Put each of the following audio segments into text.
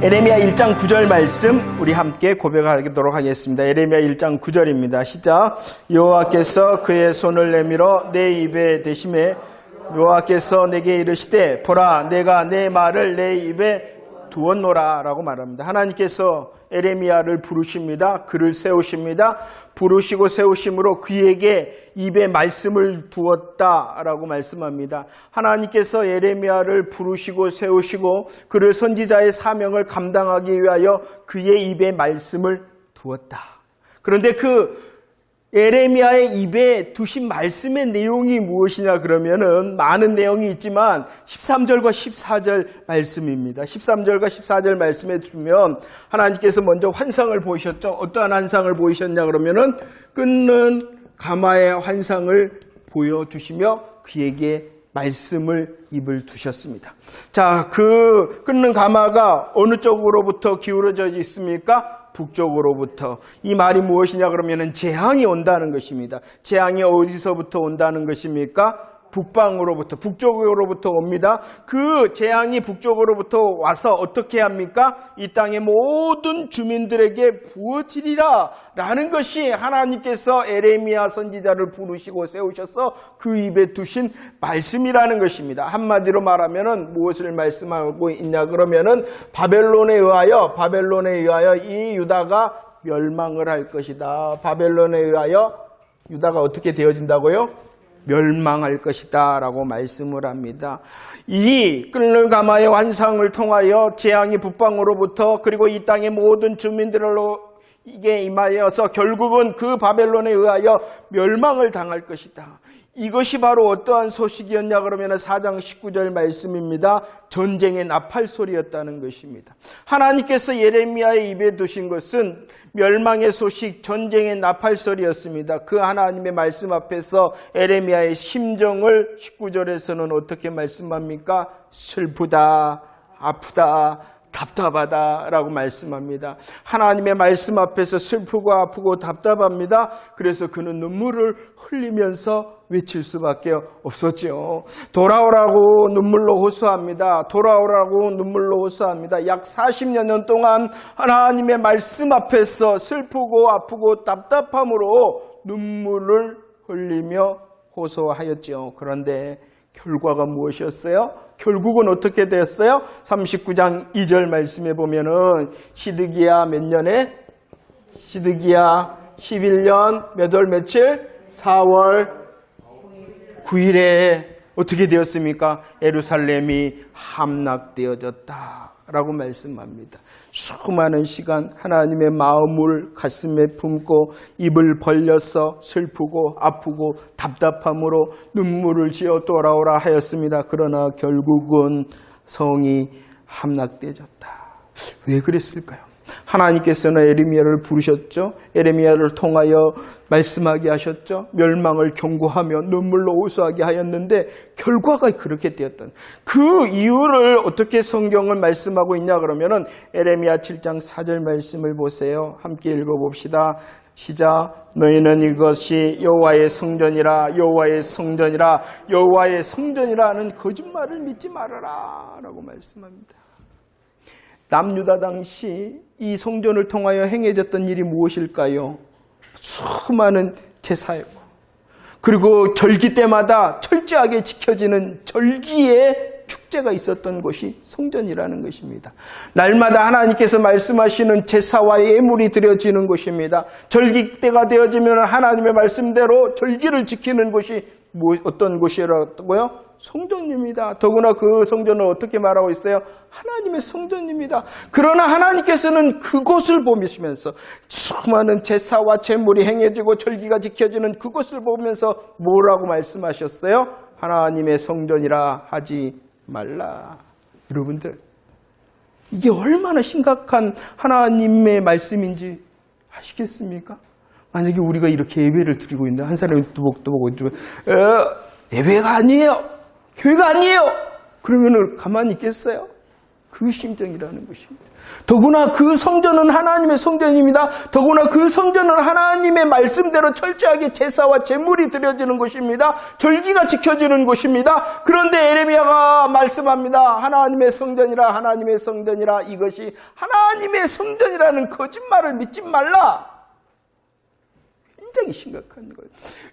에레미야 1장 9절 말씀 우리 함께 고백하도록 하겠습니다. 에레미야 1장 9절입니다. 시작. 여호와께서 그의 손을 내밀어 내 입에 대심에 여호와께서 내게 이르시되 보라 내가 내 말을 내 입에 두었노라 라고 말합니다. 하나님께서 에레미야를 부르십니다. 그를 세우십니다. 부르시고 세우심으로 그에게 입에 말씀을 두었다라고 말씀합니다. 하나님께서 에레미야를 부르시고 세우시고 그를 선지자의 사명을 감당하기 위하여 그의 입에 말씀을 두었다. 그런데 그 에레미야의 입에 두신 말씀의 내용이 무엇이냐 그러면은 많은 내용이 있지만 13절과 14절 말씀입니다. 13절과 14절 말씀에 주면 하나님께서 먼저 환상을 보이셨죠. 어떠한 환상을 보이셨냐 그러면은 끊는 가마의 환상을 보여주시며 그에게 말씀을 입을 두셨습니다. 자, 그 끊는 가마가 어느 쪽으로부터 기울어져 있습니까? 북쪽으로부터. 이 말이 무엇이냐 그러면은 재앙이 온다는 것입니다. 재앙이 어디서부터 온다는 것입니까? 북방으로부터, 북쪽으로부터 옵니다. 그 재앙이 북쪽으로부터 와서 어떻게 합니까? 이 땅의 모든 주민들에게 부어지리라 라는 것이 하나님께서 에레미야 선지자를 부르시고 세우셔서 그 입에 두신 말씀이라는 것입니다. 한마디로 말하면은 무엇을 말씀하고 있냐 그러면은 바벨론에 의하여 이 유다가 멸망을 할 것이다. 바벨론에 의하여 유다가 어떻게 되어진다고요? 멸망할 것이다 라고 말씀을 합니다. 이 끊는 가마의 환상을 통하여 재앙이 북방으로부터 그리고 이 땅의 모든 주민들로 이게 임하여서 결국은 그 바벨론에 의하여 멸망을 당할 것이다. 이것이 바로 어떠한 소식이었냐 그러면 4장 19절 말씀입니다. 전쟁의 나팔 소리였다는 것입니다. 하나님께서 예레미야의 입에 두신 것은 멸망의 소식, 전쟁의 나팔 소리였습니다. 그 하나님의 말씀 앞에서 에레미야의 심정을 19절에서는 어떻게 말씀합니까? 슬프다, 아프다, 답답하다 라고 말씀합니다. 하나님의 말씀 앞에서 슬프고 아프고 답답합니다. 그래서 그는 눈물을 흘리면서 외칠 수밖에 없었죠. 돌아오라고 눈물로 호소합니다. 돌아오라고 눈물로 호소합니다. 약 40여 년 동안 하나님의 말씀 앞에서 슬프고 아프고 답답함으로 눈물을 흘리며 호소하였죠. 그런데 결과가 무엇이었어요? 결국은 어떻게 됐어요? 39장 2절 말씀에 보면은 시드기야 몇 년에? 시드기야 11년 몇 월 며칠? 4월 9일에 어떻게 되었습니까? 예루살렘이 함락되어졌다 라고 말씀합니다. 수많은 시간 하나님의 마음을 가슴에 품고 입을 벌려서 슬프고 아프고 답답함으로 눈물을 지어 돌아오라 하였습니다. 그러나 결국은 성이 함락되어졌다. 왜 그랬을까요? 하나님께서는 에레미야를 부르셨죠. 에레미야를 통하여 말씀하게 하셨죠. 멸망을 경고하며 눈물로 호소하게 하였는데 결과가 그렇게 되었던 그 이유를 어떻게 성경을 말씀하고 있냐 그러면은 에레미야 7장 4절 말씀을 보세요. 함께 읽어봅시다. 시작. 너희는 이것이 여호와의 성전이라 여호와의 성전이라 여호와의 성전이라는 거짓말을 믿지 말아라 라고 말씀합니다. 남유다 당시 이 성전을 통하여 행해졌던 일이 무엇일까요? 수많은 제사였고 그리고 절기 때마다 철저하게 지켜지는 절기의 축제가 있었던 곳이 성전이라는 것입니다. 날마다 하나님께서 말씀하시는 제사와 예물이 드려지는 곳입니다. 절기 때가 되어지면 하나님의 말씀대로 절기를 지키는 곳이 어떤 곳이라고요? 성전입니다. 더구나 그 성전을 어떻게 말하고 있어요? 하나님의 성전입니다. 그러나 하나님께서는 그곳을 보시면서 수많은 제사와 제물이 행해지고 절기가 지켜지는 그곳을 보면서 뭐라고 말씀하셨어요? 하나님의 성전이라 하지 말라. 여러분들, 이게 얼마나 심각한 하나님의 말씀인지 아시겠습니까? 만약에 우리가 이렇게 예배를 드리고 있는데 한 사람이 뚜벅뚜벅 예배가 아니에요. 교회가 아니에요. 그러면은 가만히 있겠어요? 그 심정이라는 것입니다. 더구나 그 성전은 하나님의 성전입니다. 더구나 그 성전은 하나님의 말씀대로 철저하게 제사와 제물이 드려지는 곳입니다. 절기가 지켜지는 곳입니다. 그런데 에레미야가 말씀합니다. 하나님의 성전이라, 하나님의 성전이라. 이것이 하나님의 성전이라는 거짓말을 믿지 말라. 굉장히 심각한 거예요.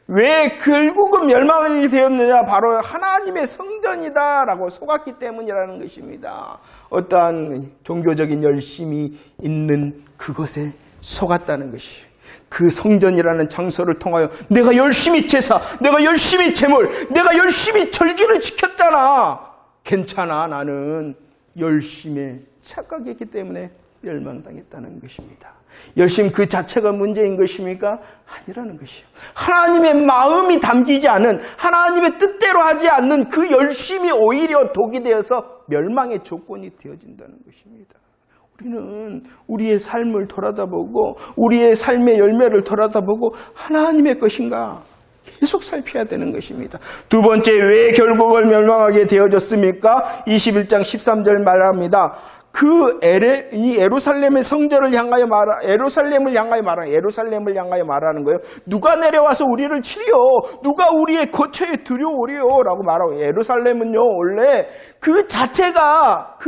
왜 결국은 멸망이 되었느냐? 바로 하나님의 성전이다라고 속았기 때문이라는 것입니다. 어떠한 종교적인 열심이 있는 그것에 속았다는 것이에요. 그 성전이라는 장소를 통하여 내가 열심히 제사, 내가 열심히 제물, 내가 열심히 절기를 지켰잖아. 괜찮아, 나는 열심히 착각했기 때문에 멸망당했다는 것입니다. 열심 그 자체가 문제인 것입니까? 아니라는 것이에요. 하나님의 마음이 담기지 않은, 하나님의 뜻대로 하지 않는 그 열심이 오히려 독이 되어서 멸망의 조건이 되어진다는 것입니다. 우리는 우리의 삶을 돌아다보고 우리의 삶의 열매를 돌아다보고 하나님의 것인가 계속 살펴야 되는 것입니다. 두 번째, 왜 결국은 멸망하게 되어졌습니까? 21장 13절 말합니다. 이 예루살렘의 성전을 향하여 예루살렘을 향하여 말하는 거예요. 누가 내려와서 우리를 치리요? 누가 우리의 거처에 들여오리요? 라고 말하고, 예루살렘은요, 원래 그 자체가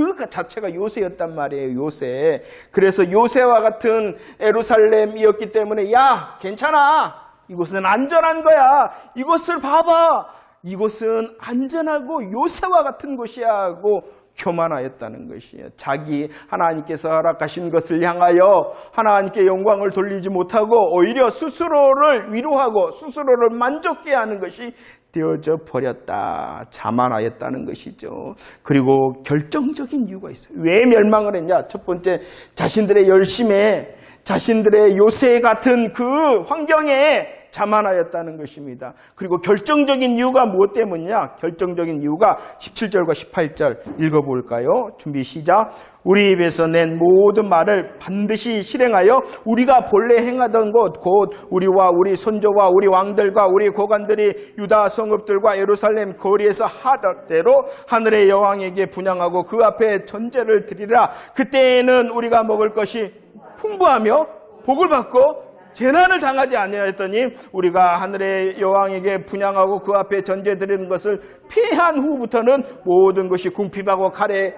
요새였단 말이에요, 요새. 그래서 요새와 같은 예루살렘이었기 때문에, 야, 괜찮아. 이곳은 안전한 거야. 이곳을 봐봐. 이곳은 안전하고 요새와 같은 곳이야 하고 교만하였다는 것이에요. 자기 하나님께서 허락하신 것을 향하여 하나님께 영광을 돌리지 못하고 오히려 스스로를 위로하고 스스로를 만족해 하는 것이 되어져 버렸다. 자만하였다는 것이죠. 그리고 결정적인 이유가 있어요. 왜 멸망을 했냐? 첫 번째, 자신들의 열심에, 자신들의 요새 같은 그 환경에 자만하였다는 것입니다. 그리고 결정적인 이유가 무엇 때문이냐? 결정적인 이유가 17절과 18절 읽어볼까요? 준비 시작. 우리 입에서 낸 모든 말을 반드시 실행하여 우리가 본래 행하던 곳 곧 우리와 우리 손조와 우리 왕들과 우리 고관들이 유다 성읍들과 예루살렘 거리에서 하던 대로 하늘의 여왕에게 분향하고 그 앞에 전제를 드리라. 그때에는 우리가 먹을 것이 풍부하며 복을 받고 재난을 당하지 아니하였더니 우리가 하늘의 여왕에게 분향하고 그 앞에 전제 드리는 것을 피한 후부터는 모든 것이 궁핍하고 칼에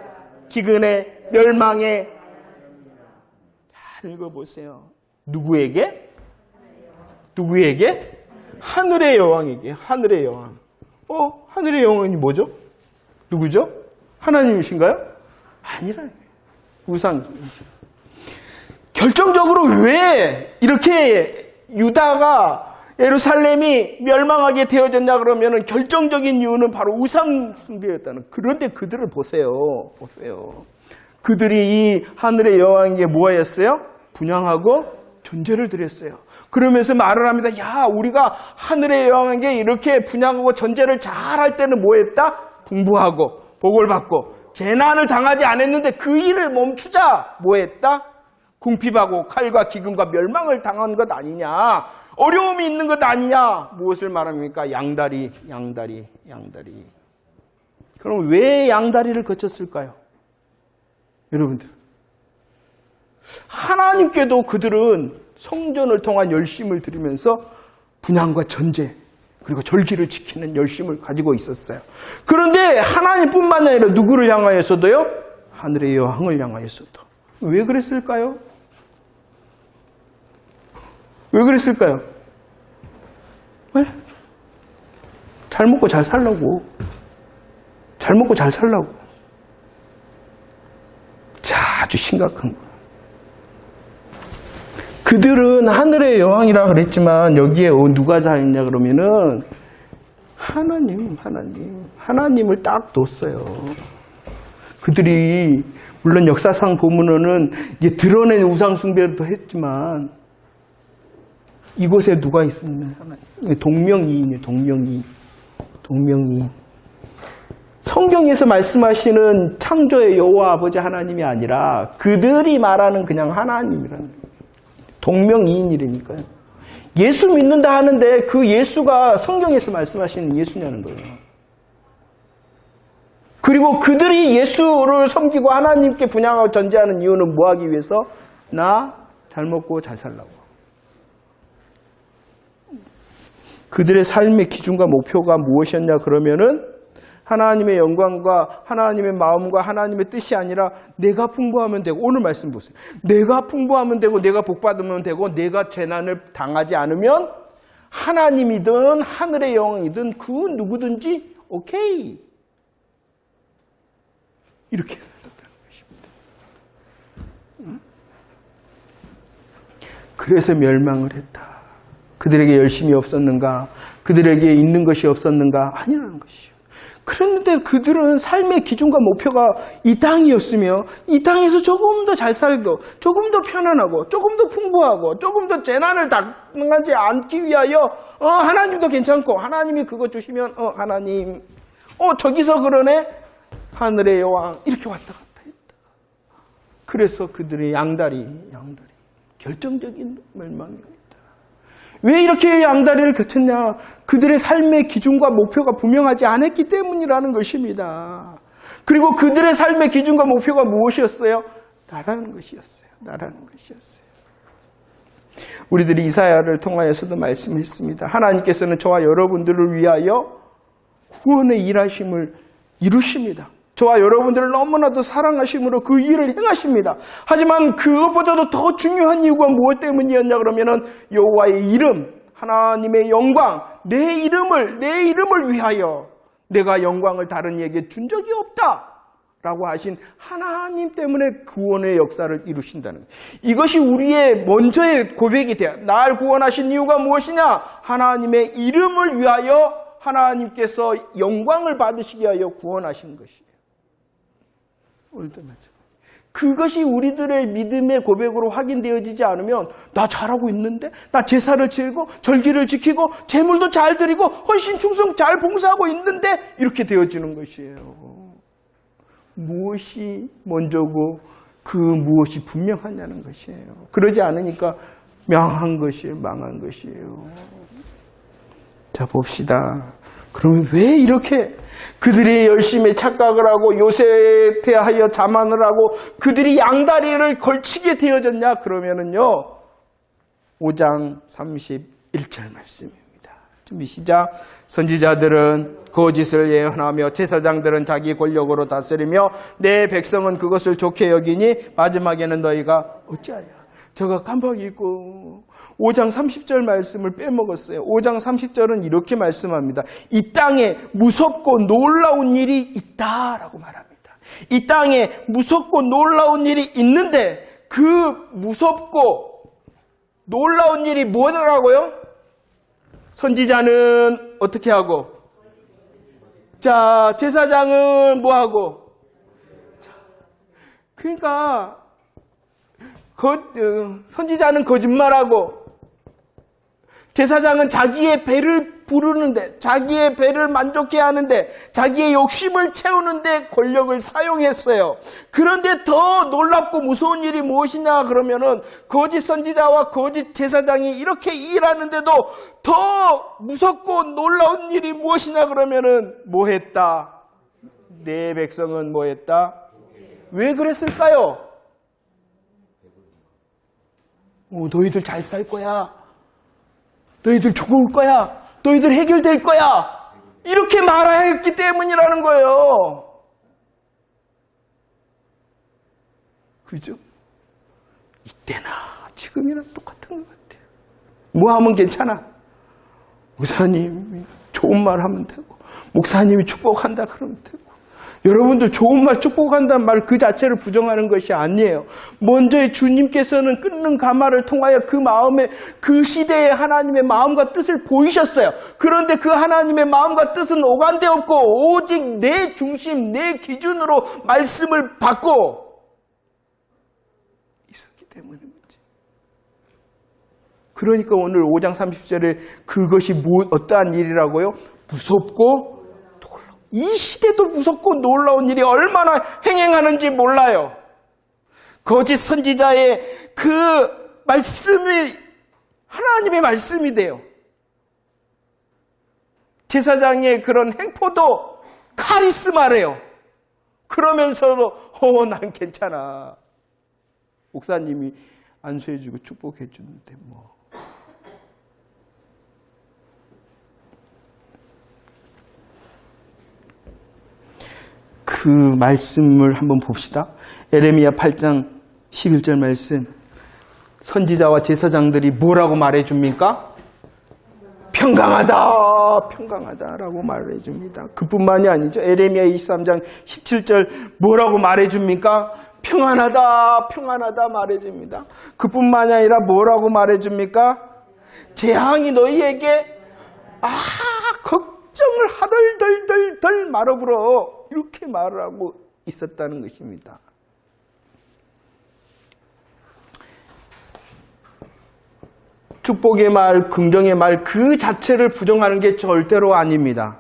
기근에 멸망에. 잘 읽어보세요. 누구에게? 하늘의 여왕에게. 하늘의 여왕. 하늘의 여왕이 뭐죠? 누구죠? 하나님이신가요? 아니라는 거예요. 우상이죠. 결정적으로 왜 이렇게 유다가 예루살렘이 멸망하게 되어졌냐 그러면은 결정적인 이유는 바로 우상 숭배였다는. 그런데 그들을 보세요. 그들이 이 하늘의 여왕에게 뭐였어요? 분향하고 전제를 드렸어요. 그러면서 말을 합니다. 야, 우리가 하늘의 여왕에게 이렇게 분향하고 전제를 잘할 때는 뭐했다? 풍부하고 복을 받고 재난을 당하지 않았는데 그 일을 멈추자 뭐했다? 궁핍하고 칼과 기근과 멸망을 당한 것 아니냐, 어려움이 있는 것 아니냐. 무엇을 말합니까? 양다리. 그럼 왜 양다리를 거쳤을까요? 여러분들, 하나님께도 그들은 성전을 통한 열심을 드리면서 분향과 전제 그리고 절기를 지키는 열심을 가지고 있었어요. 그런데 하나님뿐만 아니라 누구를 향하여서도요? 하늘의 여왕을 향하여서도. 왜 그랬을까요? 왜? 잘 먹고 잘 살라고. 자, 아주 심각한 거예요. 그들은 하늘의 여왕이라 그랬지만 여기에 누가 다 있냐 그러면은 하나님을 딱 뒀어요. 그들이 물론 역사상 보면은 이제 드러낸 우상 숭배도 했지만 이곳에 누가 있으면 하나님. 동명이인이에요. 동명이인. 성경에서 말씀하시는 창조의 여호와 아버지 하나님이 아니라 그들이 말하는 그냥 하나님이라는 거예요. 동명이인이라니까요. 예수 믿는다 하는데 그 예수가 성경에서 말씀하시는 예수냐는 거예요. 그 그리고 그들이 예수를 섬기고 하나님께 분양하고 전제하는 이유는 뭐 하기 위해서? 나 잘 먹고 잘 살라고. 그들의 삶의 기준과 목표가 무엇이었냐 그러면은 하나님의 영광과 하나님의 마음과 하나님의 뜻이 아니라 내가 풍부하면 되고, 오늘 말씀 보세요. 내가 풍부하면 되고 내가 복받으면 되고 내가 재난을 당하지 않으면 하나님이든 하늘의 영이든 그 누구든지 오케이. 이렇게 살았다는 것입니다. 그래서 멸망을 했다. 그들에게 열심이 없었는가? 그들에게 있는 것이 없었는가? 아니라는 것이요. 그런데 그들은 삶의 기준과 목표가 이 땅이었으며 이 땅에서 조금 더 잘 살고 조금 더 편안하고 조금 더 풍부하고 조금 더 재난을 당하지 않기 위하여 하나님도 괜찮고 하나님이 그거 주시면 하나님 저기서 그러네 하늘의 여왕 이렇게 왔다 갔다 했다. 그래서 그들의 양다리 결정적인 멸망입니다. 왜 이렇게 양다리를 거쳤냐? 그들의 삶의 기준과 목표가 분명하지 않았기 때문이라는 것입니다. 그리고 그들의 삶의 기준과 목표가 무엇이었어요? 나라는 것이었어요. 우리들이 이사야를 통하여서도 말씀했습니다. 하나님께서는 저와 여러분들을 위하여 구원의 일하심을 이루십니다. 저와 여러분들을 너무나도 사랑하심으로 그 일을 행하십니다. 하지만 그것보다도 더 중요한 이유가 무엇 때문이었냐 그러면은 여호와의 이름, 하나님의 영광, 내 이름을 위하여 내가 영광을 다른 이에게 준 적이 없다라고 하신 하나님 때문에 구원의 역사를 이루신다는 거예요. 이것이 우리의 먼저의 고백이 돼요. 날 구원하신 이유가 무엇이냐? 하나님의 이름을 위하여 하나님께서 영광을 받으시기 위하여 구원하신 것이에요. 오늘도 마찬가지. 그것이 우리들의 믿음의 고백으로 확인되어지지 않으면 나 잘하고 있는데? 나 제사를 지키고 절기를 지키고 재물도 잘 드리고 헌신 충성 잘 봉사하고 있는데? 이렇게 되어지는 것이에요. 무엇이 먼저고 그 무엇이 분명하냐는 것이에요. 그러지 않으니까 망한 것이에요. 자, 봅시다. 그러면 왜 이렇게 그들이 열심히 착각을 하고 요셉에 대하여 자만을 하고 그들이 양다리를 걸치게 되어졌냐? 그러면은요, 5장 31절 말씀입니다. 준비 시작. 선지자들은 거짓을 예언하며 제사장들은 자기 권력으로 다스리며 내 백성은 그것을 좋게 여기니 마지막에는 너희가 어찌하랴? 저가 깜빡 잊고 5장 30절 말씀을 빼먹었어요. 5장 30절은 이렇게 말씀합니다. 이 땅에 무섭고 놀라운 일이 있다라고 말합니다. 이 땅에 무섭고 놀라운 일이 있는데 그 무섭고 놀라운 일이 뭐더라고요? 선지자는 어떻게 하고? 자, 제사장은 뭐 하고? 그러니까 선지자는 거짓말하고 제사장은 자기의 배를 부르는데 자기의 배를 만족해 하는데 자기의 욕심을 채우는데 권력을 사용했어요. 그런데 더 놀랍고 무서운 일이 무엇이냐 그러면은 거짓 선지자와 거짓 제사장이 이렇게 일하는데도 더 무섭고 놀라운 일이 무엇이냐 그러면은 뭐 했다? 내 백성은 뭐 했다? 왜 그랬을까요? 너희들 잘 살 거야. 너희들 좋을 거야. 너희들 해결될 거야. 이렇게 말하였기 때문이라는 거예요. 그죠? 이때나 지금이나 똑같은 것 같아요. 뭐 하면 괜찮아? 목사님이 좋은 말 하면 되고 목사님이 축복한다 그러면 되고 여러분들 좋은 말 축복한다는 말 그 자체를 부정하는 것이 아니에요. 먼저 주님께서는 끊는 가마를 통하여 그 마음에 그 시대의 하나님의 마음과 뜻을 보이셨어요. 그런데 그 하나님의 마음과 뜻은 오간데 없고 오직 내 중심, 내 기준으로 말씀을 받고 있었기 때문입니다. 그러니까 오늘 5장 30절에 그것이 어떠한 일이라고요? 무섭고 이 시대도 무섭고 놀라운 일이 얼마나 행행하는지 몰라요. 거짓 선지자의 그 말씀이 하나님의 말씀이 돼요. 제사장의 그런 행포도 카리스마래요. 그러면서도 난 괜찮아. 목사님이 안수해주고 축복해주는데 뭐. 그 말씀을 한번 봅시다. 에레미야 8장 11절 말씀. 선지자와 제사장들이 뭐라고 말해줍니까? 평강하다라고 말해줍니다. 그뿐만이 아니죠. 에레미야 23장 17절 뭐라고 말해줍니까? 평안하다 말해줍니다. 그뿐만이 아니라 뭐라고 말해줍니까? 재앙이 너희에게 걱정을 하덜덜덜 말아불어, 이렇게 말을 하고 있었다는 것입니다. 축복의 말, 긍정의 말 그 자체를 부정하는 게 절대로 아닙니다.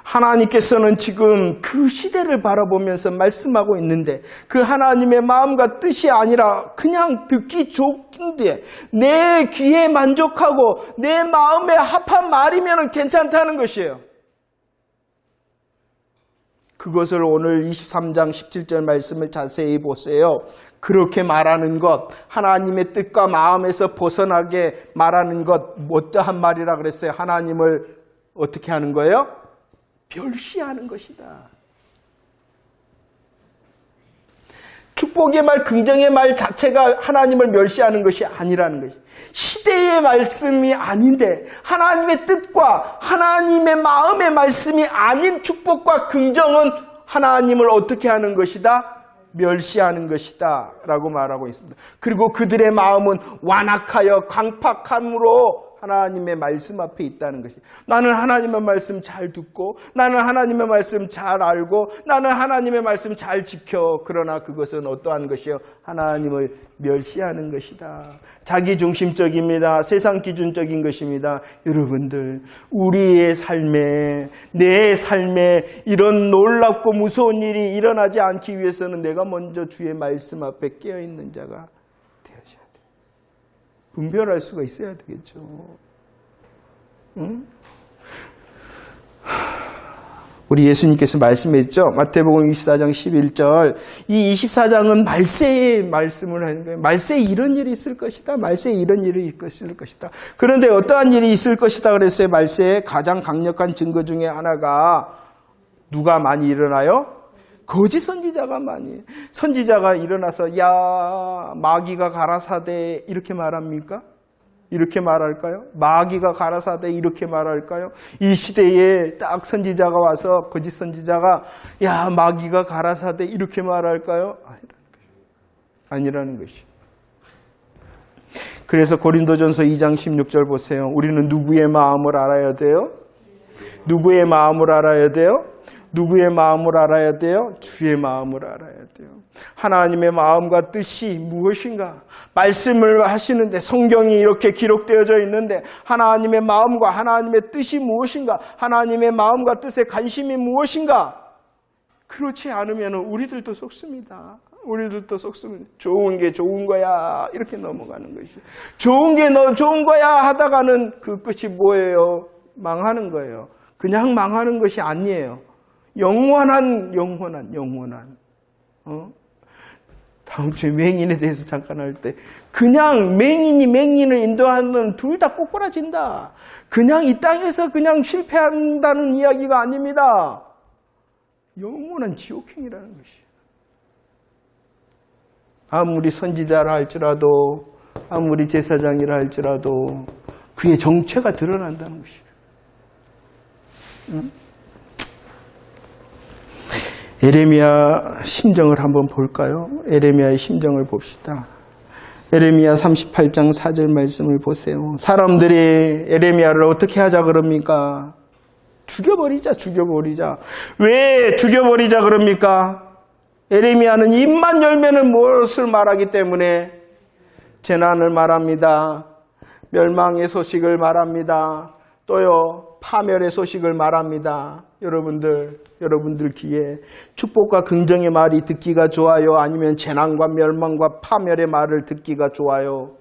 하나님께서는 지금 그 시대를 바라보면서 말씀하고 있는데 그 하나님의 마음과 뜻이 아니라 그냥 듣기 좋은데 내 귀에 만족하고 내 마음에 합한 말이면 괜찮다는 것이에요. 그것을 오늘 23장 17절 말씀을 자세히 보세요. 그렇게 말하는 것, 하나님의 뜻과 마음에서 벗어나게 말하는 것, 어떠한 말이라 그랬어요? 하나님을 어떻게 하는 거예요? 멸시하는 것이다. 축복의 말, 긍정의 말 자체가 하나님을 멸시하는 것이 아니라는 것이, 시대의 말씀이 아닌데 하나님의 뜻과 하나님의 마음의 말씀이 아닌 축복과 긍정은 하나님을 어떻게 하는 것이다? 멸시하는 것이다 라고 말하고 있습니다. 그리고 그들의 마음은 완악하여 강팍함으로 하나님의 말씀 앞에 있다는 것이, 나는 하나님의 말씀 잘 듣고 나는 하나님의 말씀 잘 알고 나는 하나님의 말씀 잘 지켜, 그러나 그것은 어떠한 것이요? 하나님을 멸시하는 것이다. 자기중심적입니다. 세상 기준적인 것입니다. 여러분들, 우리의 삶에, 내 삶에 이런 놀랍고 무서운 일이 일어나지 않기 위해서는 내가 먼저 주의 말씀 앞에 깨어있는 자가 되어져야 돼. 분별할 수가 있어야 되겠죠. 응? 우리 예수님께서 말씀했죠. 마태복음 24장 11절. 이 24장은 말세의 말씀을 하는 거예요. 말세에 이런 일이 있을 것이다. 말세에 이런 일이 있을 것이다. 그런데 어떠한 일이 있을 것이다 그랬어요. 말세에 가장 강력한 증거 중에 하나가 누가 많이 일어나요? 거짓 선지자가 많이. 선지자가 일어나서 야 마귀가 가라사대 이렇게 말합니까? 이렇게 말할까요? 마귀가 가라사대 이렇게 말할까요? 이 시대에 딱 선지자가 와서 거짓 선지자가 야 마귀가 가라사대 이렇게 말할까요? 아니라는 것이. 그래서 고린도전서 2장 16절 보세요. 우리는 누구의 마음을 알아야 돼요? 누구의 마음을 알아야 돼요? 누구의 마음을 알아야 돼요? 주의 마음을 알아야 돼요. 하나님의 마음과 뜻이 무엇인가? 말씀을 하시는데 성경이 이렇게 기록되어져 있는데 하나님의 마음과 하나님의 뜻이 무엇인가? 하나님의 마음과 뜻의 관심이 무엇인가? 그렇지 않으면 우리들도 속습니다. 우리들도 속습니다. 좋은 게 좋은 거야 이렇게 넘어가는 것이. 좋은 게 좋은 거야 하다가는 그 끝이 뭐예요? 망하는 거예요. 그냥 망하는 것이 아니에요. 영원한. 다음 주에 맹인에 대해서 잠깐 할 때 그냥 맹인이 맹인을 인도하는 둘 다 꼬꾸라진다. 그냥 이 땅에서 그냥 실패한다는 이야기가 아닙니다. 영원한 지옥행이라는 것이에요. 아무리 선지자라 할지라도 아무리 제사장이라 할지라도 그의 정체가 드러난다는 것이에요. 응? 에레미야 심정을 한번 볼까요? 에레미야의 심정을 봅시다. 에레미야 38장 4절 말씀을 보세요. 사람들이 에레미야를 어떻게 하자 그럽니까? 죽여버리자. 왜 죽여버리자 그럽니까? 에레미야는 입만 열면은 무엇을 말하기 때문에 재난을 말합니다. 멸망의 소식을 말합니다. 또요 파멸의 소식을 말합니다. 여러분들 귀에 축복과 긍정의 말이 듣기가 좋아요? 아니면 재난과 멸망과 파멸의 말을 듣기가 좋아요?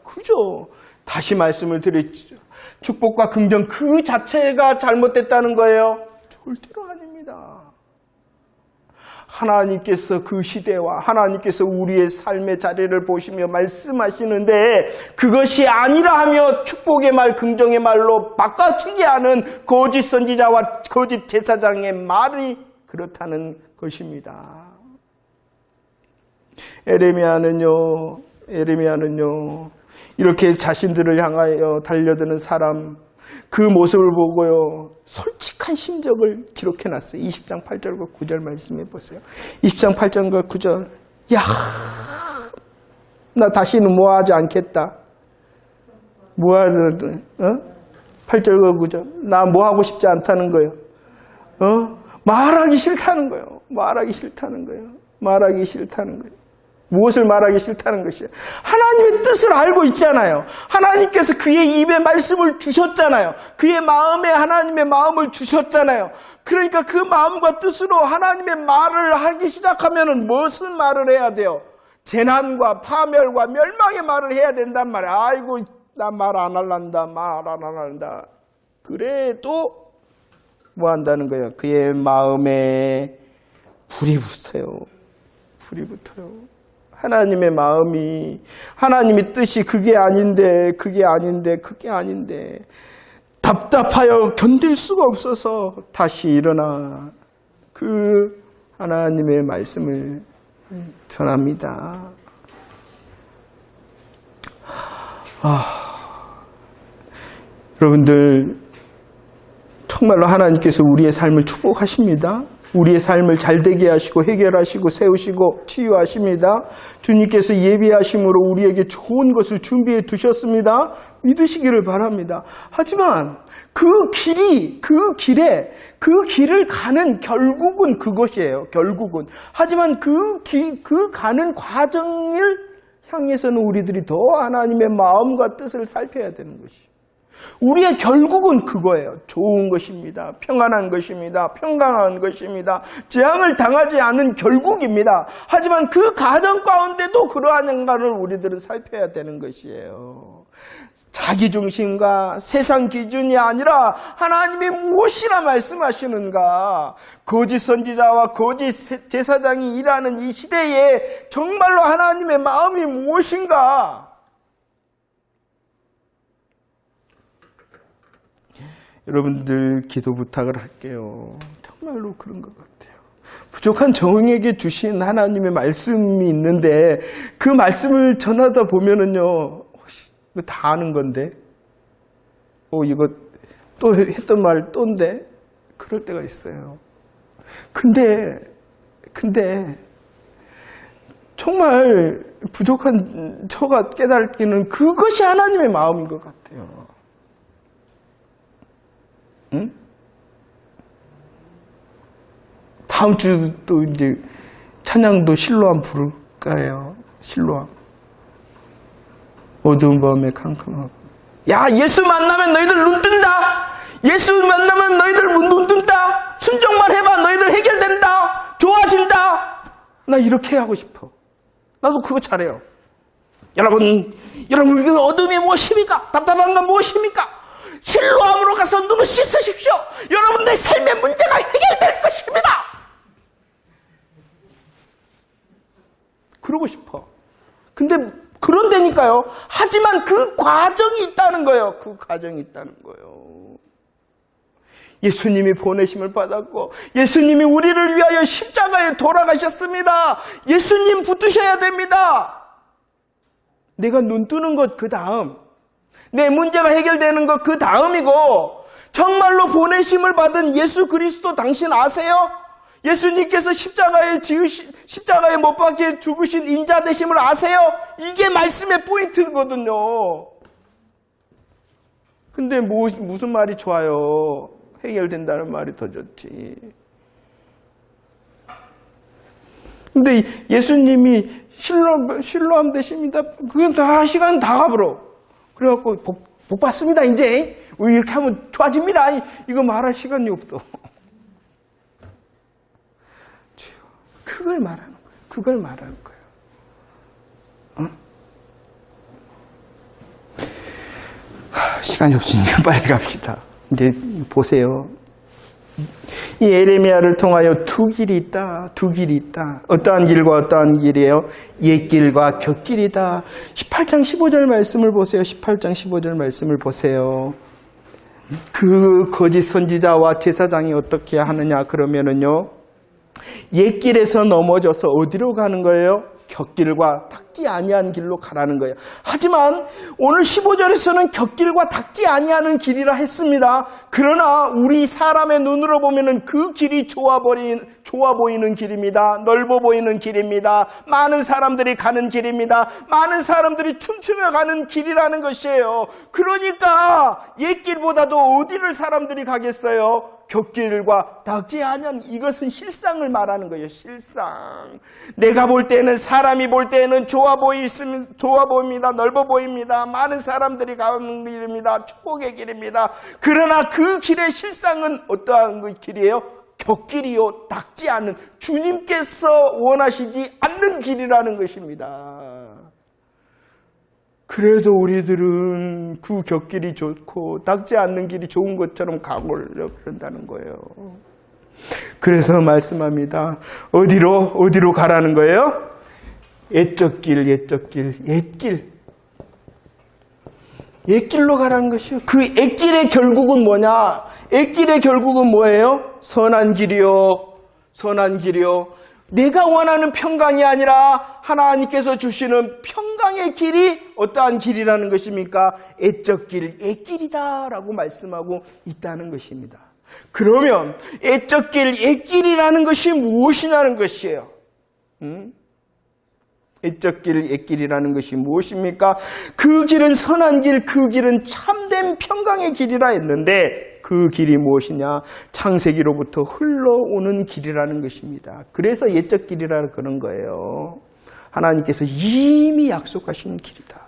그죠? 다시 말씀을 드렸죠. 축복과 긍정 그 자체가 잘못됐다는 거예요? 절대로 아닙니다. 하나님께서 그 시대와 하나님께서 우리의 삶의 자리를 보시며 말씀하시는데 그것이 아니라 하며 축복의 말, 긍정의 말로 바꿔치게 하는 거짓 선지자와 거짓 제사장의 말이 그렇다는 것입니다. 에레미야는요, 이렇게 자신들을 향하여 달려드는 사람, 그 모습을 보고요, 솔직한 심정을 기록해놨어요. 20장 8절과 9절 말씀해 보세요. 20장 8절과 9절. 야, 나 다시는 뭐하지 않겠다. 뭐하든, 8절과 9절. 나 뭐하고 싶지 않다는 거예요. 말하기 싫다는 거예요. 말하기 싫다는 거예요. 말하기 싫다는 거예요. 무엇을 말하기 싫다는 것이에요? 하나님의 뜻을 알고 있잖아요. 하나님께서 그의 입에 말씀을 주셨잖아요. 그의 마음에 하나님의 마음을 주셨잖아요. 그러니까 그 마음과 뜻으로 하나님의 말을 하기 시작하면 무슨 말을 해야 돼요? 재난과 파멸과 멸망의 말을 해야 된단 말이에요. 아이고, 나 말 안 할란다. 말 안 할란다. 그래도 뭐 한다는 거예요? 그의 마음에 불이 붙어요. 불이 붙어요. 하나님의 마음이, 하나님의 뜻이 그게 아닌데 답답하여 견딜 수가 없어서 다시 일어나 그 하나님의 말씀을 전합니다. 여러분들 정말로 하나님께서 우리의 삶을 축복하십니다. 우리의 삶을 잘되게 하시고 해결하시고 세우시고 치유하십니다. 주님께서 예비하심으로 우리에게 좋은 것을 준비해 두셨습니다. 믿으시기를 바랍니다. 하지만 그 길을 가는 결국은 그것이에요. 결국은. 하지만 그 가는 과정을 향해서는 우리들이 더 하나님의 마음과 뜻을 살펴야 되는 것이에요. 우리의 결국은 그거예요. 좋은 것입니다. 평안한 것입니다. 평강한 것입니다. 재앙을 당하지 않은 결국입니다. 하지만 그 가정 가운데도 그러한가를 우리들은 살펴야 되는 것이에요. 자기중심과 세상 기준이 아니라 하나님이 무엇이라 말씀하시는가, 거짓 선지자와 거짓 제사장이 일하는 이 시대에 정말로 하나님의 마음이 무엇인가, 여러분들 기도 부탁을 할게요. 정말로 그런 것 같아요. 부족한 종에게 주신 하나님의 말씀이 있는데 그 말씀을 전하다 보면은요, 이거 다 아는 건데, 이거 또 했던 말 또인데, 그럴 때가 있어요. 근데 정말 부족한 저가 깨닫기는 그것이 하나님의 마음인 것 같아요. 응? 다음 주 또 이제 찬양도 실로암 부를까요? 실로암. 어두운 밤에 캄캄하고. 야, 예수 만나면 너희들 눈 뜬다. 예수 만나면 너희들 눈 뜬다. 순종만 해봐. 너희들 해결된다. 좋아진다. 나 이렇게 하고 싶어. 나도 그거 잘해요. 여러분, 어둠이 무엇입니까? 답답한 건 무엇입니까? 실로암으로 가서 눈을 씻으십시오. 여러분들의 삶의 문제가 해결될 것입니다. 그러고 싶어. 근데 그런다니까요. 하지만 그 과정이 있다는 거예요. 그 과정이 있다는 거예요. 예수님이 보내심을 받았고 예수님이 우리를 위하여 십자가에 돌아가셨습니다. 예수님 붙으셔야 됩니다. 내가 눈 뜨는 것 그 다음, 내 문제가 해결되는 것 그 다음이고, 정말로 보내심을 받은 예수 그리스도 당신 아세요? 예수님께서 십자가에 못 박혀 죽으신 인자 되심을 아세요? 이게 말씀의 포인트거든요. 근데 무슨 말이 좋아요? 해결된다는 말이 더 좋지. 근데 예수님이 실로암 되십니다. 그건 다 시간 다 가버려. 그래갖고 복 받습니다. 이제 이렇게 하면 좋아집니다. 이거 말할 시간이 없어. 그걸 말하는 거예요. 그걸 말하는 거예요. 시간이 없으니까 빨리 갑시다. 이제 보세요. 이 에레미야를 통하여 두 길이 있다. 두 길이 있다. 어떠한 길과 어떠한 길이에요? 옛길과 곁길이다. 18장 15절 말씀을 보세요. 18장 15절 말씀을 보세요. 그 거짓 선지자와 제사장이 어떻게 하느냐 그러면은요. 옛길에서 넘어져서 어디로 가는 거예요? 곁길과 닿지 아니한 길로 가라는 거예요. 하지만 오늘 15절에서는 곁길과 닿지 아니하는 길이라 했습니다. 그러나 우리 사람의 눈으로 보면은 그 길이 좋아 보이는 길입니다. 넓어 보이는 길입니다. 많은 사람들이 가는 길입니다. 많은 사람들이 춤추며 가는 길이라는 것이에요. 그러니까 옛길보다도 어디를 사람들이 가겠어요? 곁길과 닿지 아니한, 이것은 실상을 말하는 거예요. 실상. 내가 볼 때는, 사람이 볼 때는 좋아 보입니다. 넓어 보입니다. 많은 사람들이 가는 길입니다. 축복의 길입니다. 그러나 그 길의 실상은 어떠한 그 길이에요? 곁길이요, 닿지 않는, 주님께서 원하시지 않는 길이라는 것입니다. 그래도 우리들은 그 곁길이 좋고 닿지 않는 길이 좋은 것처럼 가고려 그런다는 거예요. 그래서 말씀합니다. 어디로 가라는 거예요? 옛적 길, 옛길. 옛길로 가라는 것이요. 그 옛길의 결국은 뭐냐? 옛길의 결국은 뭐예요? 선한 길이요. 선한 길이요. 내가 원하는 평강이 아니라 하나님께서 주시는 평강의 길이 어떠한 길이라는 것입니까? 옛적 길, 옛길이다라고 말씀하고 있다는 것입니다. 그러면 옛적 길, 옛길이라는 것이 무엇이냐는 것이에요. 옛적 길, 옛길이라는 것이 무엇입니까? 그 길은 선한 길, 그 길은 참된 평강의 길이라 했는데 그 길이 무엇이냐? 창세기로부터 흘러오는 길이라는 것입니다. 그래서 옛적 길이라 그런 거예요. 하나님께서 이미 약속하신 길이다.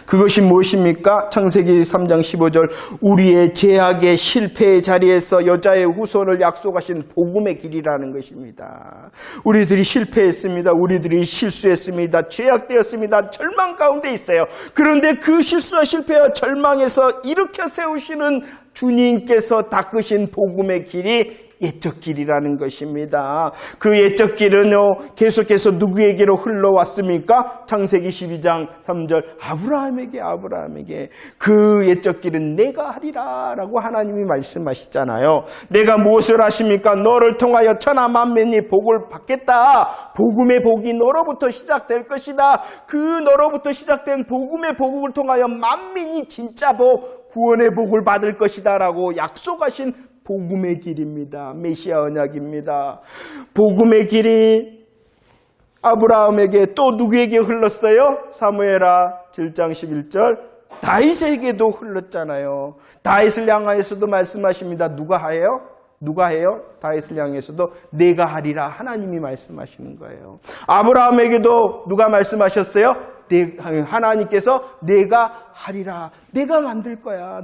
그것이 무엇입니까? 창세기 3장 15절 우리의 제약의 실패의 자리에서 여자의 후손을 약속하신 복음의 길이라는 것입니다. 우리들이 실패했습니다. 우리들이 실수했습니다. 죄악되었습니다. 절망 가운데 있어요. 그런데 그 실수와 실패와 절망에서 일으켜 세우시는 주님께서 닦으신 복음의 길이 옛적 길이라는 것입니다. 그 옛적 길은요, 계속해서 누구에게로 흘러왔습니까? 창세기 12장 3절 아브라함에게 그 옛적 길은 내가 하리라 라고 하나님이 말씀하시잖아요. 내가 무엇을 하십니까? 너를 통하여 천하 만민이 복을 받겠다. 복음의 복이 너로부터 시작될 것이다. 그 너로부터 시작된 복음의 복을 통하여 만민이 진짜 복, 구원의 복을 받을 것이다 라고 약속하신 복음의 길입니다. 메시아 언약입니다. 복음의 길이 아브라함에게 또 누구에게 흘렀어요? 사무엘하 7장 11절 다윗에게도 흘렀잖아요. 다윗을 향하여서도 말씀하십니다. 누가 해요? 다윗을 향해서도 내가 하리라 하나님이 말씀하시는 거예요. 아브라함에게도 누가 말씀하셨어요? 하나님께서 내가 하리라. 내가 만들 거야.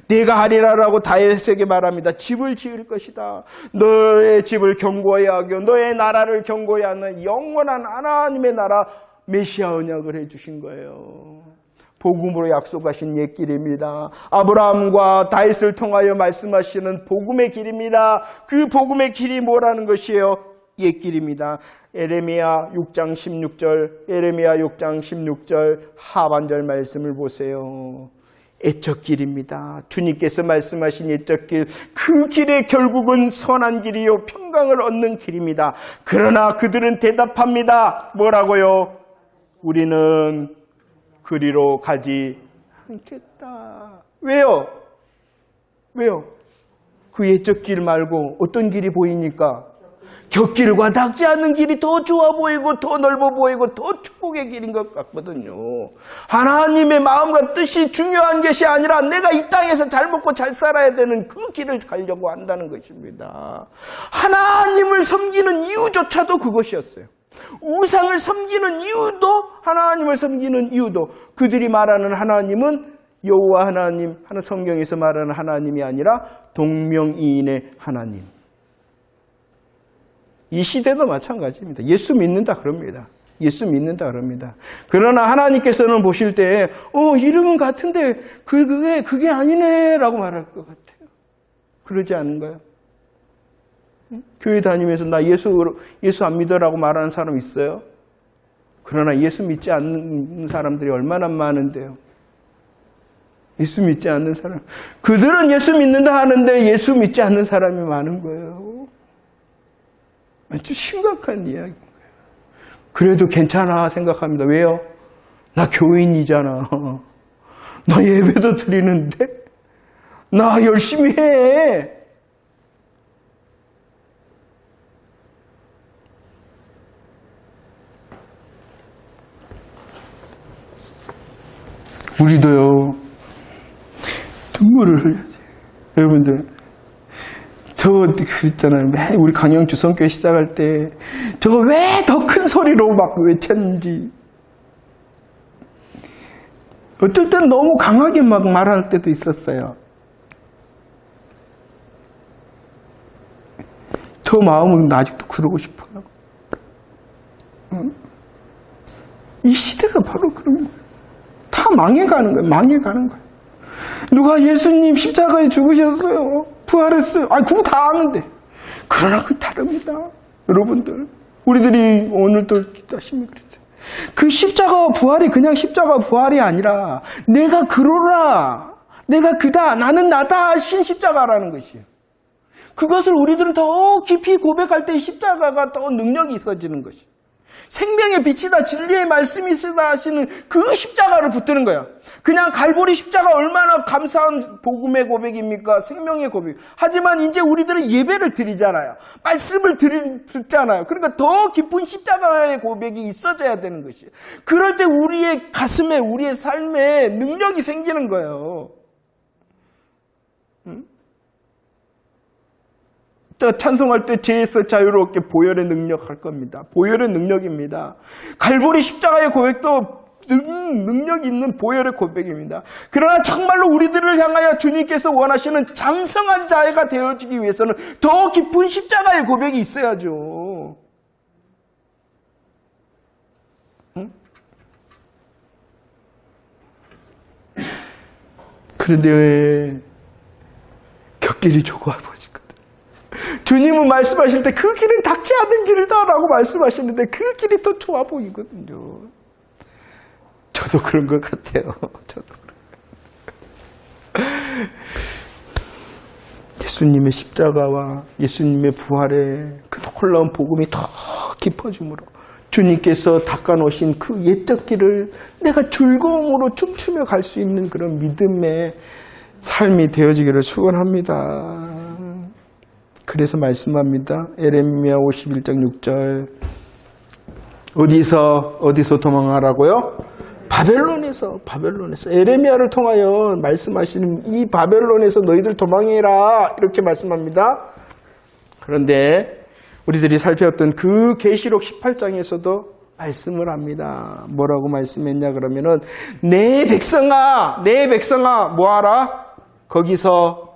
내가 하리라라고 다윗에게 말합니다. 집을 지을 것이다. 너의 집을 견고히 하고 너의 나라를 견고히 하는 영원한 하나님의 나라 메시아 언약을 해주신 거예요. 복음으로 약속하신 옛길입니다. 아브라함과 다윗을 통하여 말씀하시는 복음의 길입니다. 그 복음의 길이 뭐라는 것이에요? 옛길입니다. 에레미야 6장 16절 하반절 말씀을 보세요. 옛적 길입니다. 주님께서 말씀하신 옛적 길, 그 길의 결국은 선한 길이요 평강을 얻는 길입니다. 그러나 그들은 대답합니다. 뭐라고요? 우리는 그리로 가지 않겠다. 왜요? 그 옛적 길 말고 어떤 길이 보이니까? 곁길과 닿지 않는 길이 더 좋아 보이고 더 넓어 보이고 더 축복의 길인 것 같거든요. 하나님의 마음과 뜻이 중요한 것이 아니라 내가 이 땅에서 잘 먹고 잘 살아야 되는 그 길을 가려고 한다는 것입니다. 하나님을 섬기는 이유조차도 그것이었어요. 우상을 섬기는 이유도, 하나님을 섬기는 이유도, 그들이 말하는 하나님은 여호와 하나님, 성경에서 말하는 하나님이 아니라 동명이인의 하나님. 이 시대도 마찬가지입니다. 예수 믿는다 그럽니다. 그러나 하나님께서는 보실 때 이름은 같은데 그게 아니네 라고 말할 것 같아요. 그러지 않은가요? 교회 다니면서 나 예수 안 믿어라고 말하는 사람 있어요? 그러나 예수 믿지 않는 사람들이 얼마나 많은데요. 예수 믿지 않는 사람. 그들은 예수 믿는다 하는데 예수 믿지 않는 사람이 많은 거예요. 아주 심각한 이야기인 거예요. 그래도 괜찮아 생각합니다. 왜요? 나 교인이잖아. 나 예배도 드리는데 나 열심히 해. 우리도요, 눈물을 흘려야지. 여러분들, 저 그랬잖아요. 매 우리 강영주 성교회 시작할 때 저거 왜 더 큰 소리로 막 외쳤는지. 어떨 땐 너무 강하게 막 말할 때도 있었어요. 저 마음은 아직도 그러고 싶어요. 이 시대가 바로 그런 거예요. 다 망해가는 거예요. 망해가는 거예요. 누가 예수님 십자가에 죽으셨어요. 부활했어요. 그거 다 아는데. 그러나 그 다릅니다. 여러분들. 우리들이 오늘 또 기도하시면 그랬죠. 그 십자가 부활이 그냥 십자가 부활이 아니라 내가 그러라. 내가 그다. 나는 나다 하신 십자가라는 것이에요. 그것을 우리들은 더 깊이 고백할 때 십자가가 더 능력이 있어지는 것이에요. 생명의 빛이다, 진리의 말씀이시다 하시는 그 십자가를 붙드는 거야. 그냥 갈보리 십자가 얼마나 감사한 복음의 고백입니까? 생명의 고백. 하지만 이제 우리들은 예배를 드리잖아요. 말씀을 듣잖아요. 그러니까 더 깊은 십자가의 고백이 있어져야 되는 것이에요. 그럴 때 우리의 가슴에, 우리의 삶에 능력이 생기는 거예요. 찬송할 때 죄에서 자유롭게 보혈의 능력 할 겁니다. 보혈의 능력입니다. 갈보리 십자가의 고백도 능력 있는 보혈의 고백입니다. 그러나 정말로 우리들을 향하여 주님께서 원하시는 장성한 자애가 되어지기 위해서는 더 깊은 십자가의 고백이 있어야죠. 그런데 왜 곁길이 좁아버리거든. 주님은 말씀하실 때 그 길은 닿지 않는 길이다라고 말씀하시는데 그 길이 더 좋아 보이거든요. 저도 그런 것 같아요. 저도 예수님의 십자가와 예수님의 부활의 그 놀라운 복음이 더 깊어짐으로 주님께서 닦아놓으신 그 옛적 길을 내가 즐거움으로 춤추며 갈 수 있는 그런 믿음의 삶이 되어지기를 축원합니다. 그래서 말씀합니다. 에레미야 51장 6절. 어디서 도망하라고요? 바벨론에서. 에레미야를 통하여 말씀하시는 이 바벨론에서 너희들 도망해라. 이렇게 말씀합니다. 그런데 우리들이 살펴봤던 그 계시록 18장에서도 말씀을 합니다. 뭐라고 말씀했냐 그러면은 내 백성아 뭐하라? 거기서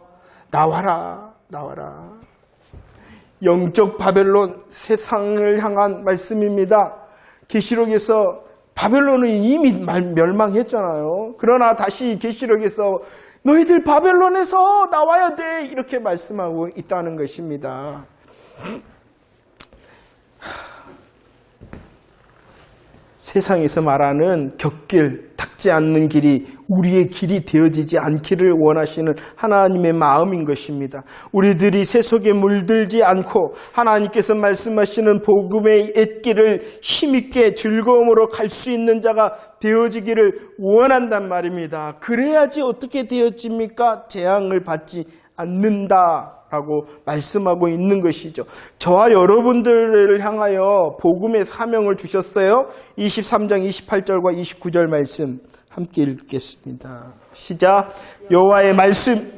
나와라. 영적 바벨론, 세상을 향한 말씀입니다. 계시록에서 바벨론은 이미 멸망했잖아요. 그러나 다시 계시록에서 너희들 바벨론에서 나와야 돼 이렇게 말씀하고 있다는 것입니다. 세상에서 말하는 곁길, 닿지 않는 길이 우리의 길이 되어지지 않기를 원하시는 하나님의 마음인 것입니다. 우리들이 세속에 물들지 않고 하나님께서 말씀하시는 복음의 옛길을 힘있게 즐거움으로 갈 수 있는 자가 되어지기를 원한단 말입니다. 그래야지 어떻게 되어집니까? 재앙을 받지 않는다라고 말씀하고 있는 것이죠. 저와 여러분들을 향하여 복음의 사명을 주셨어요. 23장 28절과 29절 말씀 함께 읽겠습니다. 시작. 여호와의 말씀.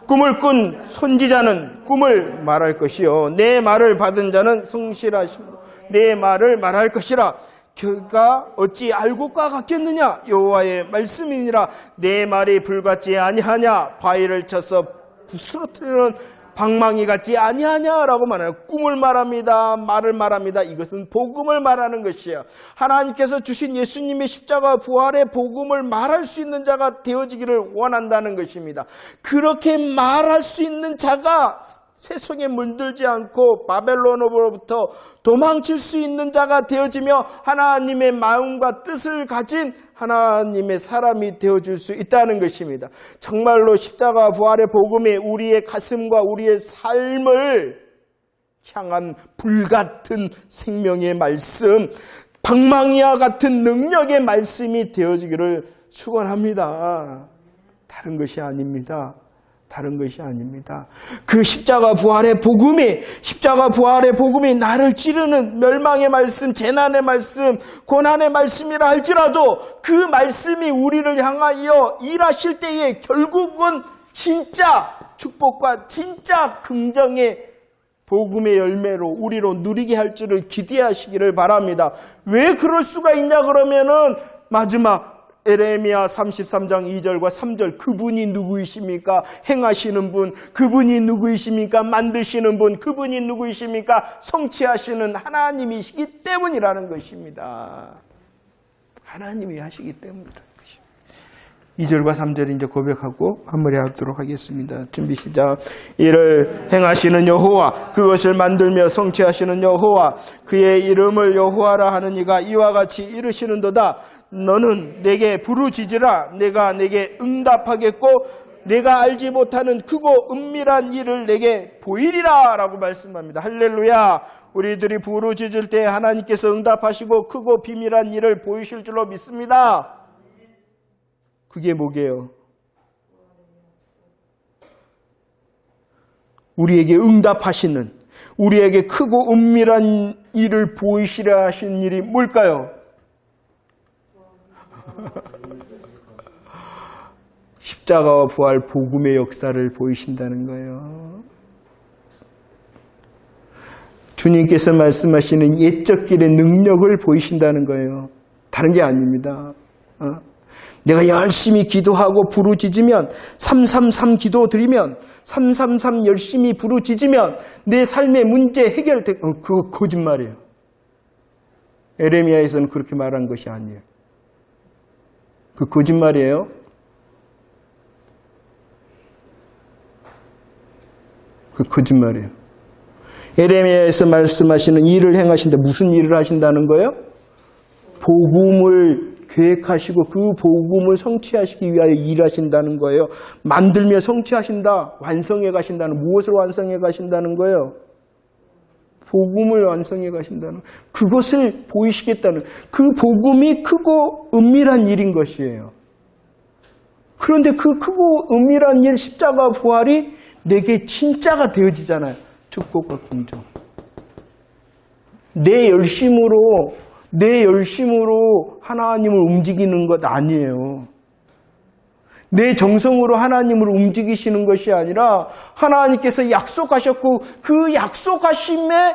꿈을 꾼 선지자는 꿈을 말할 것이요 내 말을 받은 자는 성실하심으로 내 말을 말할 것이라. 그가 어찌 알고과 같겠느냐? 여호와의 말씀이니라. 내 말이 불같지 아니하냐? 바위를 쳐서 부스러뜨리는 방망이 같지 아니하냐라고 말해요. 꿈을 말합니다. 말을 말합니다. 이것은 복음을 말하는 것이에요. 하나님께서 주신 예수님의 십자가 부활의 복음을 말할 수 있는 자가 되어지기를 원한다는 것입니다. 그렇게 말할 수 있는 자가 세속에 물들지 않고 바벨론으로부터 도망칠 수 있는 자가 되어지며 하나님의 마음과 뜻을 가진 하나님의 사람이 되어줄 수 있다는 것입니다. 정말로 십자가 부활의 복음이 우리의 가슴과 우리의 삶을 향한 불같은 생명의 말씀, 방망이와 같은 능력의 말씀이 되어지기를 축원합니다. 다른 것이 아닙니다. 다른 것이 아닙니다. 그 십자가 부활의 복음이 나를 찌르는 멸망의 말씀, 재난의 말씀, 고난의 말씀이라 할지라도 그 말씀이 우리를 향하여 일하실 때에 결국은 진짜 축복과 진짜 긍정의 복음의 열매로 우리로 누리게 할 줄을 기대하시기를 바랍니다. 왜 그럴 수가 있냐 그러면은 마지막 에레미야 33장 2절과 3절 그분이 누구이십니까? 행하시는 분 그분이 누구이십니까? 만드시는 분 그분이 누구이십니까? 성취하시는 하나님이시기 때문이라는 것입니다. 하나님이 하시기 때문이라는 것입니다. 2절과 3절 이제 고백하고 마무리하도록 하겠습니다. 준비 시작. 이를 행하시는 여호와 그것을 만들며 성취하시는 여호와 그의 이름을 여호와라 하는 이가 이와 같이 이르시는도다. 너는 내게 부르짖으라. 내가 내게 응답하겠고 내가 알지 못하는 크고 은밀한 일을 내게 보이리라 라고 말씀합니다. 할렐루야. 우리들이 부르짖을 때 하나님께서 응답하시고 크고 비밀한 일을 보이실 줄로 믿습니다. 그게 뭐게요? 우리에게 응답하시는, 우리에게 크고 은밀한 일을 보이시려 하신 일이 뭘까요? 십자가와 부활 복음의 역사를 보이신다는 거예요. 주님께서 말씀하시는 옛적 길의 능력을 보이신다는 거예요. 다른 게 아닙니다. 내가 열심히 기도하고 부르짖으면 333 기도 드리면 333 열심히 부르짖으면 내 삶의 문제 해결될 그거 거짓말이에요. 에레미야에서는 그렇게 말한 것이 아니에요. 그 거짓말이에요. 그 거짓말이에요. 에레미야에서 말씀하시는 일을 행하신다. 무슨 일을 하신다는 거예요? 복음을 계획하시고 그 복음을 성취하시기 위하여 일하신다는 거예요. 만들며 성취하신다. 완성해 가신다는, 무엇을 완성해 가신다는 거예요? 복음을 완성해 가신다는, 그것을 보이시겠다는, 그 복음이 크고 은밀한 일인 것이에요. 그런데 그 크고 은밀한 일, 십자가 부활이 내게 진짜가 되어지잖아요. 축복과 긍정. 내 열심으로 하나님을 움직이는 것 아니에요. 내 정성으로 하나님을 움직이시는 것이 아니라 하나님께서 약속하셨고 그 약속하심에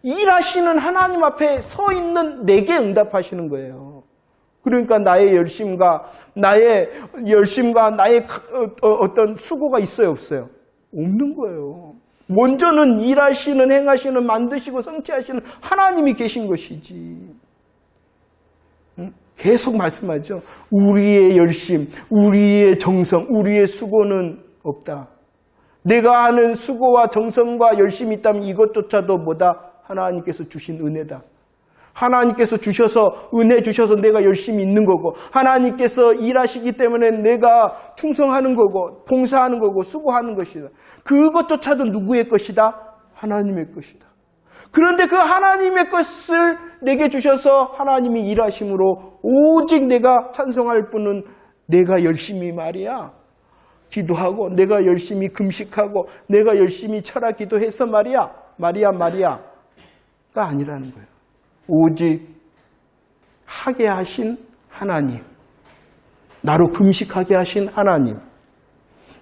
일하시는 하나님 앞에 서 있는 내게 응답하시는 거예요. 그러니까 나의 열심과 나의 어떤 수고가 있어요, 없어요? 없는 거예요. 먼저는 일하시는, 행하시는, 만드시고 성취하시는 하나님이 계신 것이지. 계속 말씀하죠. 우리의 열심, 우리의 정성, 우리의 수고는 없다. 내가 하는 수고와 정성과 열심이 있다면 이것조차도 뭐다? 하나님께서 주신 은혜다. 하나님께서 주셔서, 은혜 주셔서 내가 열심히 있는 거고, 하나님께서 일하시기 때문에 내가 충성하는 거고, 봉사하는 거고, 수고하는 것이다. 그것조차도 누구의 것이다? 하나님의 것이다. 그런데 그 하나님의 것을 내게 주셔서 하나님이 일하심으로 오직 내가 찬송할 뿐은 내가 열심히 말이야. 기도하고, 내가 열심히 금식하고, 내가 열심히 철학 기도해서 마리아가 아니라는 거예요. 오직 하게 하신 하나님, 나로 금식하게 하신 하나님,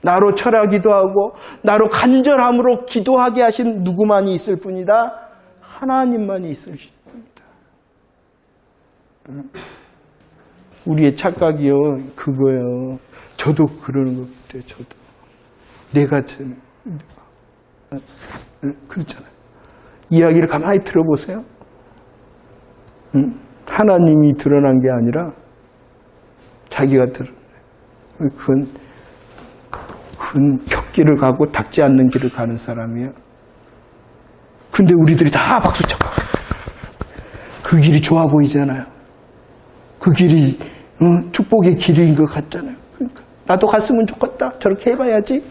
나로 철학 기도하고 나로 간절함으로 기도하게 하신 누구만이 있을 뿐이다? 하나님만이 있을 뿐이다. 우리의 착각이요, 그거예요. 저도 그러는 것 같아요. 저도 내가 그렇잖아요. 이야기를 가만히 들어보세요. 하나님이 드러난 게 아니라 자기가 그건 곁길을 가고 닿지 않는 길을 가는 사람이에요. 근데 우리들이 다 박수쳐. 그 길이 좋아 보이잖아요. 그 길이 축복의 길인 것 같잖아요. 그러니까 나도 갔으면 좋겠다. 저렇게 해봐야지.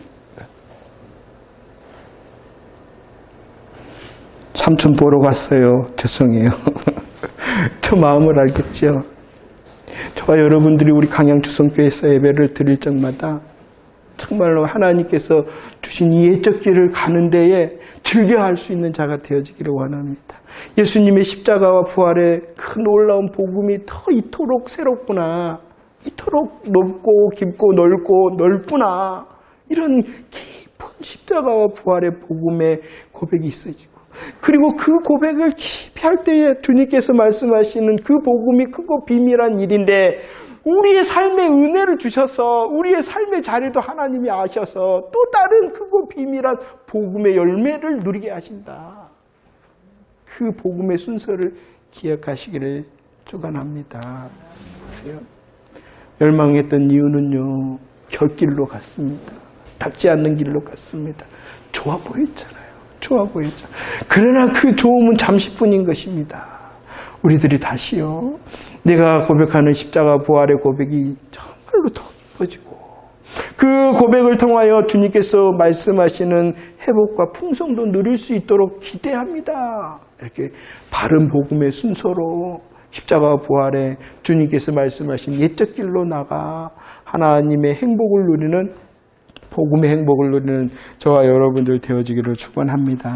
삼촌 보러 갔어요. 죄송해요. 저 마음을 알겠죠. 저와 여러분들이 우리 강양주성교회에서 예배를 드릴 적마다 정말로 하나님께서 주신 이 예적 길을 가는 데에 즐겨할 수 있는 자가 되어지기를 원합니다. 예수님의 십자가와 부활의 그 놀라운 복음이 더 이토록 새롭구나. 이토록 높고 깊고 넓고 넓구나. 이런 깊은 십자가와 부활의 복음의 고백이 있어지고, 그리고 그 고백을 깊이 할 때에 주님께서 말씀하시는 그 복음이 크고 비밀한 일인데, 우리의 삶에 은혜를 주셔서 우리의 삶의 자리도 하나님이 아셔서 또 다른 크고 비밀한 복음의 열매를 누리게 하신다. 그 복음의 순서를 기억하시기를 축원합니다. 보세요. 멸망했던 이유는요, 곁길로 갔습니다. 닿지 않는 길로 갔습니다. 좋아 보였잖아요. 좋아 보였죠. 그러나 그 좋음은 잠시뿐인 것입니다. 우리들이 다시요, 내가 고백하는 십자가 부활의 고백이 정말로 더 깊어지고, 그 고백을 통하여 주님께서 말씀하시는 회복과 풍성도 누릴 수 있도록 기대합니다. 이렇게 바른 복음의 순서로 십자가 부활에 주님께서 말씀하신 옛적 길로 나가 하나님의 행복을 누리는, 복음의 행복을 누리는 저와 여러분들 되어지기를 축원합니다.